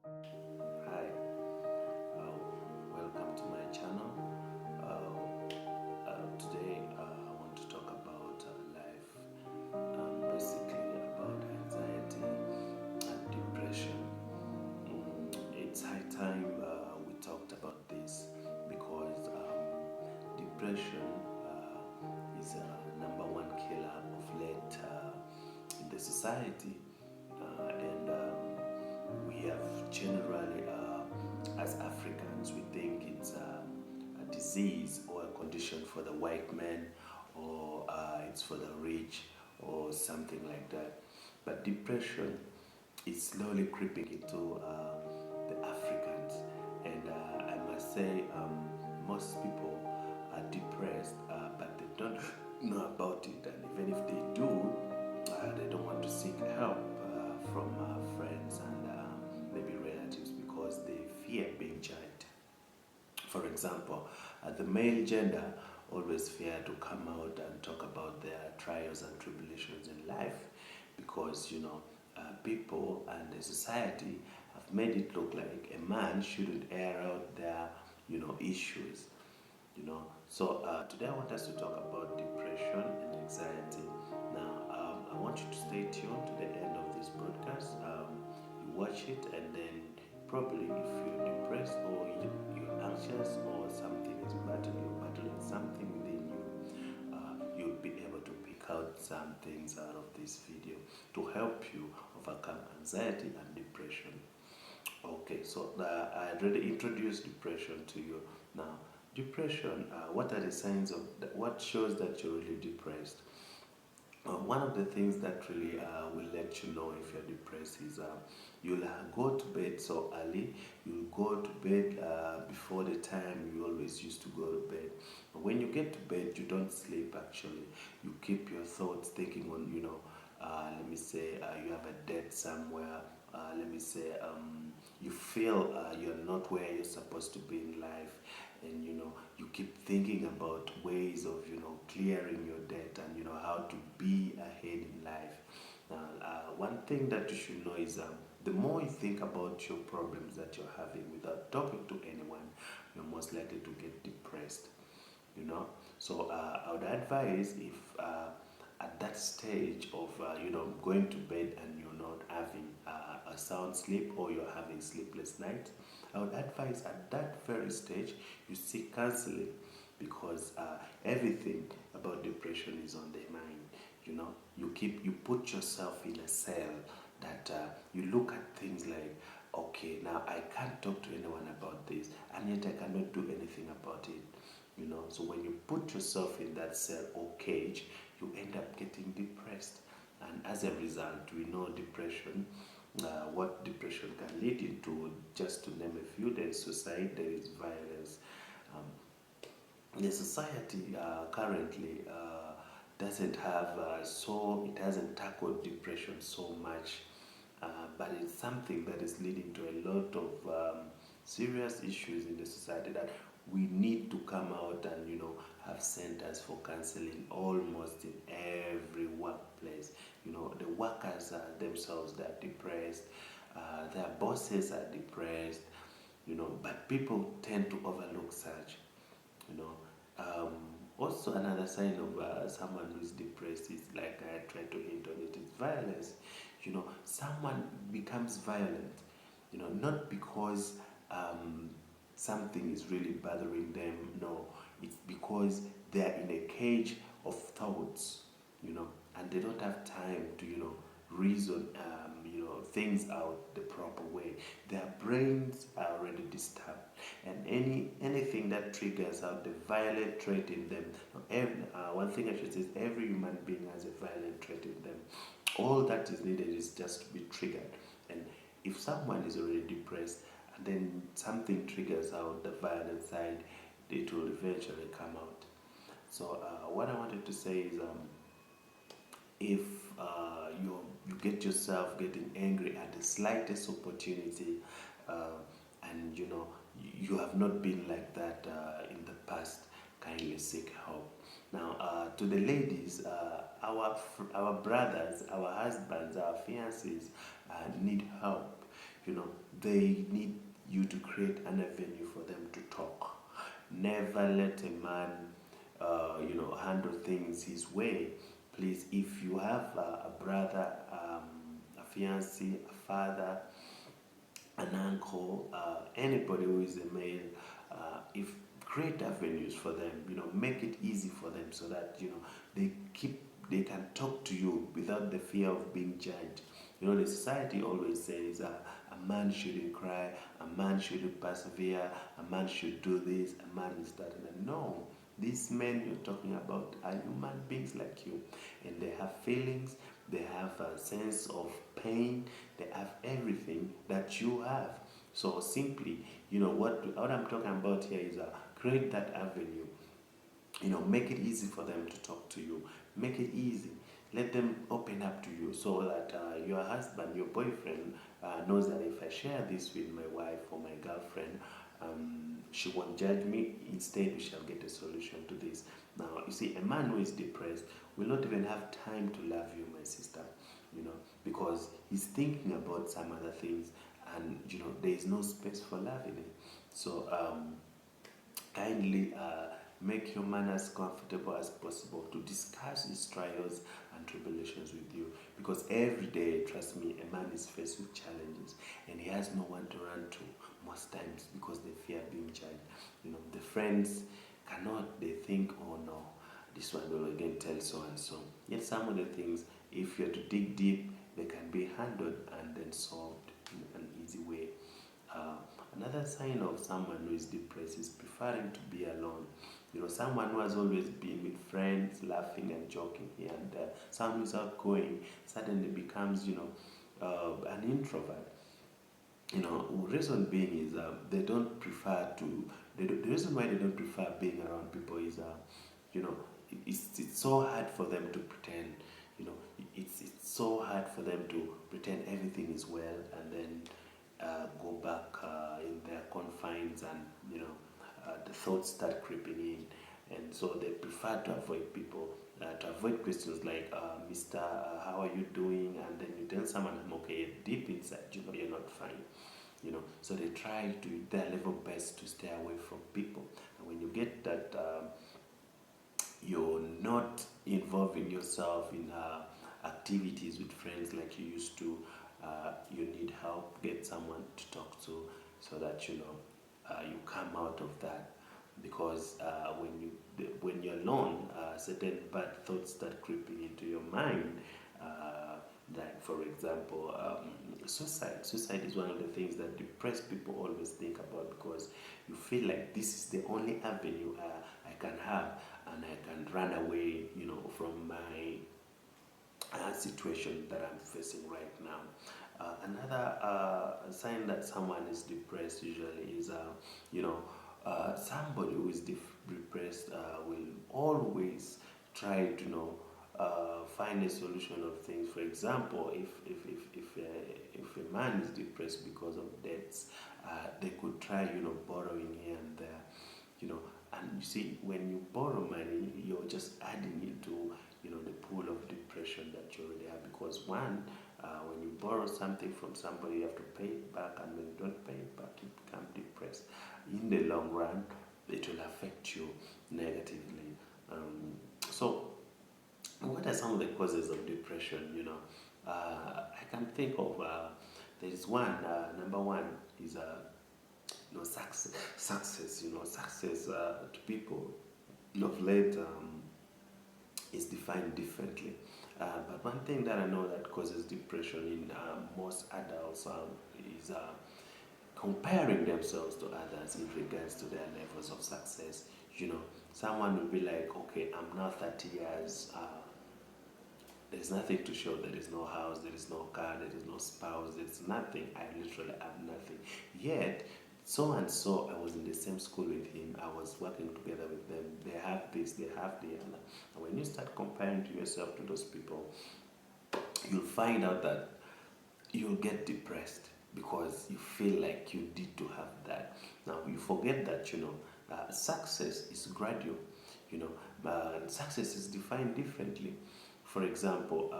Hi, welcome to my channel. Today I want to talk about life, basically about anxiety and depression. It's high time we talked about this because depression is a number one killer of late in the society, and we have generally, as Africans, we think it's a disease or a condition for the white man, or it's for the rich, or something like that. But depression is slowly creeping into the Africans, and I must say, most people are depressed, but they don't know about it, and even if they do, they don't want to seek help from friends and maybe relatives because they fear being judged. For example, the male gender always fear to come out and talk about their trials and tribulations in life because people and the society have made it look like a man shouldn't air out their issues. So today I want us to talk about depression and anxiety. Now, I want you to stay tuned to the end of this broadcast. You watch it, and then probably if you're depressed or you're anxious or something is battling something within you, you'll be able to pick out some things out of this video to help you overcome anxiety and depression. Okay, so I already introduced depression to you. Now, depression, what are the signs of what shows that you're really depressed? One of the things that really will let you know if you're depressed is you'll go to bed so early. You'll go to bed before the time you always used to go to bed. When you get to bed, you don't sleep actually. You keep your thoughts thinking on, let me say, you have a debt somewhere. Let me say, you feel you're not where you're supposed to be in life, and you keep thinking about ways of clearing your debt and how to be ahead in life. One thing that you should know is the more you think about your problems that you're having without talking to anyone, you're most likely to get depressed. So I would advise if at that stage of going to bed and you're not having a sound sleep or you're having sleepless night, I would advise at that very stage you seek counseling because everything about depression is on the mind. You put yourself in a cell that you look at things like, okay, now I can't talk to anyone about this, and yet I cannot do anything about it. So when you put yourself in that cell or cage, you end up getting depressed, and as a result, we know depression. What depression can lead into, just to name a few, there is suicide, there is violence. Um, the society currently doesn't have it hasn't tackled depression so much, but it's something that is leading to a lot of serious issues in the society that we need to come out and have centers for counseling almost in every workplace. The workers themselves, they're depressed, their bosses are depressed, but people tend to overlook such. you know Also, another sign of someone who is depressed is, like I tried to hint on it, is violence. Someone becomes violent, not because something is really bothering them. No, it's because they're in a cage of thoughts, and they don't have time to reason things out the proper way. Their brains are already disturbed, and anything that triggers out the violent trait in them. One thing I should say is every human being has a violent trait in them. All that is needed is just to be triggered. And if someone is already depressed and then something triggers out the violent side, it will eventually come out. So what I wanted to say is, if you get yourself getting angry at the slightest opportunity, uh, and you have not been like that in the past, kindly seek help. Now, to the ladies, our brothers, our husbands, our fiancés need help. they need you to create an avenue for them to talk. Never let a man, handle things his way. Please, if you have a brother, a fiancé, a father, an uncle, anybody who is a male, if create avenues for them, make it easy for them so that they keep they can talk to you without the fear of being judged. The society always says a man shouldn't cry, a man shouldn't persevere, a man should do this, a man is that. And no, these men you're talking about are human beings like you, and they have feelings, they have a sense of pain, they have everything that you have. So simply, what I'm talking about here is create that avenue. Make it easy for them to talk to you. Make it easy. Let them open up to you so that your husband, your boyfriend, knows that if I share this with my wife or my girlfriend, she won't judge me. Instead, we shall get a solution to this. Now, you see, a man who is depressed will not even have time to love you, my sister, because he's thinking about some other things, and there is no space for loving him. So, kindly make your man as comfortable as possible to discuss his trials and tribulations with you, because every day, trust me, a man is faced with challenges and he has no one to run to most times because they fear being judged. The friends cannot, they think, oh no, this one will again tell so and so. Yet some of the things, if you're to dig deep, they can be handled and then solved in an easy way. uh, Another sign of someone who is depressed is preferring to be alone. Someone who has always been with friends, laughing and joking here and there, someone who's outgoing, suddenly becomes, an introvert. Reason being is they don't prefer to. The reason why they don't prefer being around people is, you know, it's so hard for them to pretend. It's so hard for them to pretend everything is well and then go back in their confines, and the thoughts start creeping in, and so they prefer to avoid people, to avoid questions like, Mister, how are you doing? And then you tell someone, I'm okay. Deep inside, you're not fine. So they try to do their level best to stay away from people. And when you get that, you're not involving yourself in activities with friends like you used to. You need help. Get someone to talk to so that you come out of that. Because when you're alone, certain bad thoughts start creeping into your mind. Uh, like for example, suicide. Suicide is one of the things that depressed people always think about, because you feel like this is the only avenue I can have, and I can run away, from my situation that I'm facing right now. Another sign that someone is depressed usually is, somebody who is depressed will always try to, find a solution of things. For example, if a man is depressed because of debts, they could try, borrowing here and there, you know. And you see, when you borrow money, you're just adding into, the pool of depression that you already have. Because one, when you borrow something from somebody, you have to pay it back, and when you don't pay it back, you become depressed. In the long run, it will affect you negatively. So, what are some of the causes of depression? I can think of, there is one. Number one is, success. Success to people of late is defined differently. But one thing that I know that causes depression in most adults is comparing themselves to others in regards to their levels of success. Someone will be like, okay, I'm now 30 years. There's nothing to show. There is no house, there is no car, there is no spouse, there is nothing. I literally have nothing. Yet, so and so, I was in the same school with him, I was working together with them. They have this, they have the other. And when you start comparing to yourself to those people, you'll find out that you'll get depressed because you feel like you need to have that. Now, you forget that, success is gradual, success is defined differently. For example,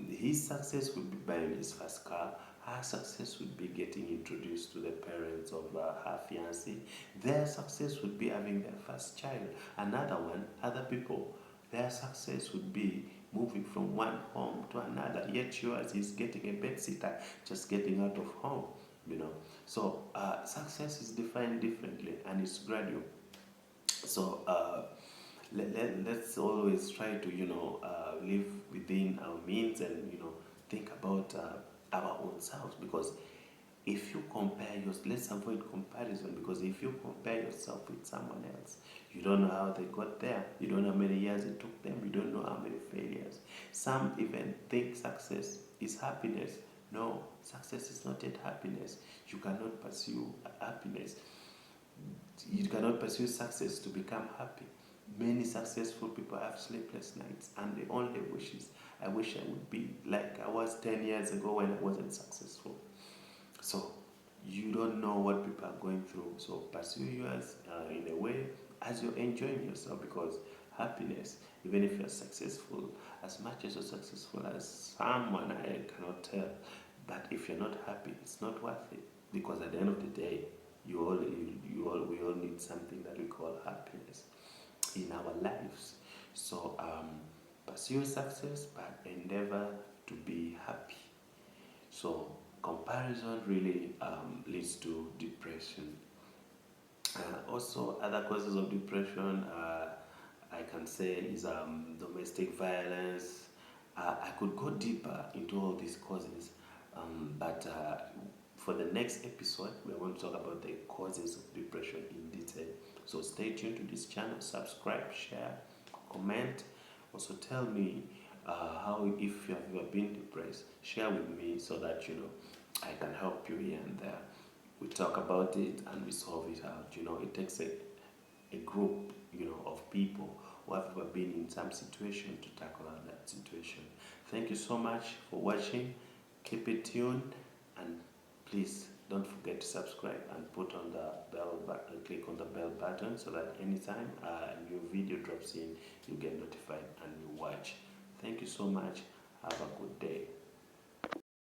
his success would be buying his first car, Her success would be getting introduced to the parents of her fiancé. Their success would be having their first child. Another one, other people, their success would be moving from one home to another. Yet yours is getting a babysitter, just getting out of home. You know, so success is defined differently and it's gradual. So let's always try to live within our means and think about our own selves, because if you compare let's avoid comparison, because if you compare yourself with someone else, you don't know how they got there, you don't know how many years it took them, you don't know how many failures. Some even think success is happiness. No, success is not yet happiness. You cannot pursue happiness, you cannot pursue success to become happy. Many successful people have sleepless nights, and the only wish is, I wish I would be like I was 10 years ago when I wasn't successful. So you don't know what people are going through. So pursue yours in a way as you're enjoying yourself, because happiness, even if you're successful, as much as you're successful as someone, I cannot tell, but if you're not happy, it's not worth it, because at the end of the day, we all need something that we call happiness in our lives. So pursue success, but endeavor to be happy. So comparison really leads to depression. Also, other causes of depression, I can say, is domestic violence. I could go deeper into all these causes, but for the next episode, we're going to talk about the causes of depression in detail. So stay tuned to this channel, subscribe, share, comment. Also, tell me how, if you have ever been depressed, share with me so that I can help you here and there. We talk about it and we solve it out. It takes a group, of people who have ever been in some situation to tackle out that situation. Thank you so much for watching. Keep it tuned, and please don't forget to subscribe and put on the bell button, click on the bell button, so that anytime a new video drops in, you get notified and you watch. Thank you so much. Have a good day.